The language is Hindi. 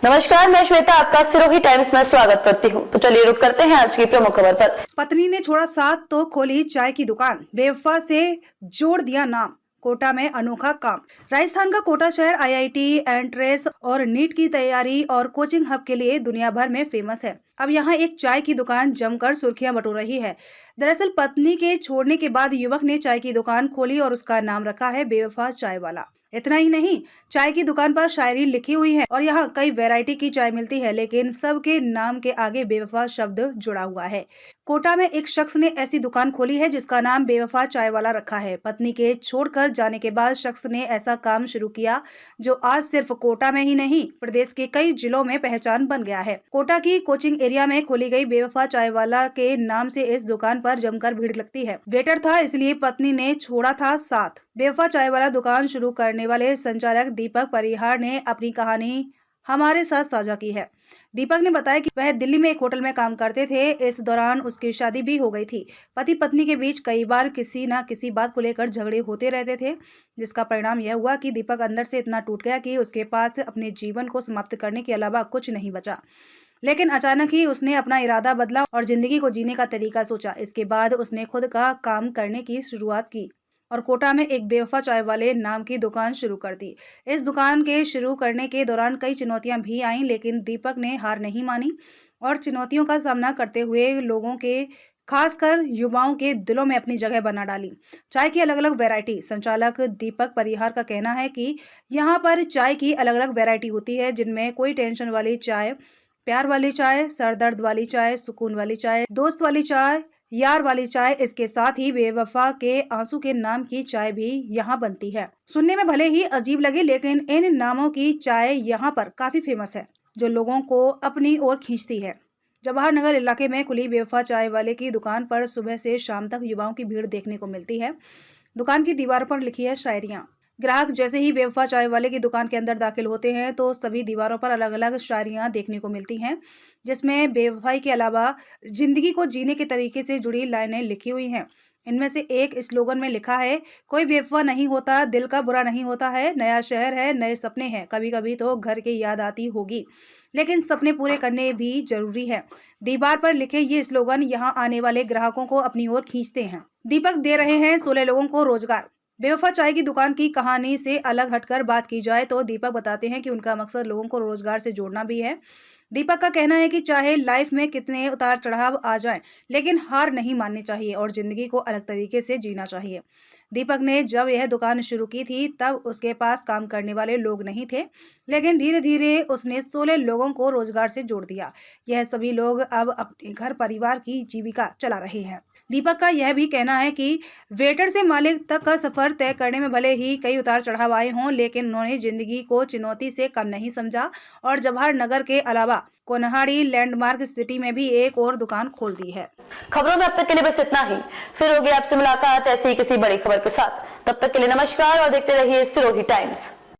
नमस्कार, मैं श्वेता आपका सिरोही टाइम्स में स्वागत करती हूं। तो चलिए रुक करते हैं आज की प्रमुख खबर पर। पत्नी ने छोड़ा साथ तो खोली चाय की दुकान, बेवफा से जोड़ दिया नाम। कोटा में अनोखा काम। राजस्थान का कोटा शहर आईआईटी, एंट्रेंस और नीट की तैयारी और कोचिंग हब के लिए दुनिया भर में फेमस है। अब यहाँ एक चाय की दुकान जमकर सुर्खियां बटोर रही है। दरअसल पत्नी के छोड़ने के बाद युवक ने चाय की दुकान खोली और उसका नाम रखा है बेवफा चाय वाला। इतना ही नहीं, चाय की दुकान पर शायरी लिखी हुई है और यहाँ कई वैरायटी की चाय मिलती है, लेकिन सबके नाम के आगे बेवफा शब्द जुड़ा हुआ है। कोटा में एक शख्स ने ऐसी दुकान खोली है जिसका नाम बेवफा चाय वाला रखा है। पत्नी के छोड़कर जाने के बाद शख्स ने ऐसा काम शुरू किया जो आज सिर्फ कोटा में ही नहीं, प्रदेश के कई जिलों में पहचान बन गया है। कोटा की कोचिंग एरिया में खोली गई बेवफा चाय वाला के नाम से इस दुकान पर जमकर भीड़ लगती है। वेटर था, इसलिए पत्नी ने छोड़ा था साथ। बेवफा चाय वाला दुकान शुरू करने वाले संचालक दीपक परिहार ने अपनी कहानी हमारे साथ साझा की है। दीपक ने बताया कि वह दिल्ली में एक होटल में काम करते थे। इस दौरान उसकी शादी भी हो गई थी। पति पत्नी के बीच कई बार किसी न किसी बात को लेकर झगड़े होते रहते थे, जिसका परिणाम यह हुआ कि दीपक अंदर से इतना टूट गया कि उसके पास अपने जीवन को समाप्त करने के अलावा कुछ नहीं बचा। लेकिन अचानक ही उसने अपना इरादा बदला और जिंदगी को जीने का तरीका सोचा। इसके बाद उसने खुद का काम करने की शुरुआत की और कोटा में एक बेवफा चाय वाले नाम की दुकान शुरू कर दी। इस दुकान के शुरू करने के दौरान कई चुनौतियां भी आईं, लेकिन दीपक ने हार नहीं मानी और चुनौतियों का सामना करते हुए लोगों के, खासकर युवाओं के दिलों में अपनी जगह बना डाली। चाय की अलग अलग वैरायटी। संचालक दीपक परिहार का कहना है कि यहाँ पर चाय की अलग अलग वैरायटी होती है, जिनमें कोई टेंशन वाली चाय, प्यार वाली चाय, सरदर्द वाली चाय, सुकून वाली चाय, दोस्त वाली चाय, यार वाली चाय। इसके साथ ही बेवफा के आंसू के नाम की चाय भी यहाँ बनती है। सुनने में भले ही अजीब लगे, लेकिन इन नामों की चाय यहाँ पर काफी फेमस है, जो लोगों को अपनी ओर खींचती है। जवाहर नगर इलाके में खुली बेवफा चाय वाले की दुकान पर सुबह से शाम तक युवाओं की भीड़ देखने को मिलती है। दुकान की दीवार पर लिखी है शायरियां। ग्राहक जैसे ही बेवफा चाय वाले की दुकान के अंदर दाखिल होते हैं तो सभी दीवारों पर अलग अलग शायरियां देखने को मिलती हैं, जिसमें बेवफाई के अलावा जिंदगी को जीने के तरीके से जुड़ी लाइनें लिखी हुई हैं। इनमें से एक स्लोगन में लिखा है, कोई बेवफा नहीं होता, दिल का बुरा नहीं होता है, नया शहर है, नए सपने हैं, कभी कभी तो घर की याद आती होगी, लेकिन सपने पूरे करने भी जरूरी है। दीवार पर लिखे ये स्लोगन यहाँ आने वाले ग्राहकों को अपनी ओर खींचते हैं। दीपक दे रहे हैं 16 लोगों को रोजगार। बेवफा चाय की दुकान की कहानी से अलग हटकर बात की जाए तो दीपक बताते हैं कि उनका मकसद लोगों को रोजगार से जोड़ना भी है। दीपक का कहना है कि चाहे लाइफ में कितने उतार चढ़ाव आ जाएं, लेकिन हार नहीं माननी चाहिए और जिंदगी को अलग तरीके से जीना चाहिए। दीपक ने जब यह दुकान शुरू की थी तब उसके पास काम करने वाले लोग नहीं थे, लेकिन धीरे धीरे उसने 16 लोगों को रोजगार से जोड़ दिया। यह सभी लोग अब अपने घर परिवार की जीविका चला रहे हैं। दीपक का यह भी कहना है कि वेटर से मालिक तक का सफर तय करने में भले ही कई उतार चढ़ाव आए हों, लेकिन उन्होंने जिंदगी को चुनौती से कम नहीं समझा और जवाहर नगर के अलावा कोनहाड़ी लैंडमार्क सिटी में भी एक और दुकान खोल दी है। खबरों में अब तक के लिए बस इतना ही। फिर होगी आपसे मुलाकात ऐसी ही किसी बड़ी खबर के साथ। तब तक के लिए नमस्कार और देखते रहिए सिरोही टाइम्स।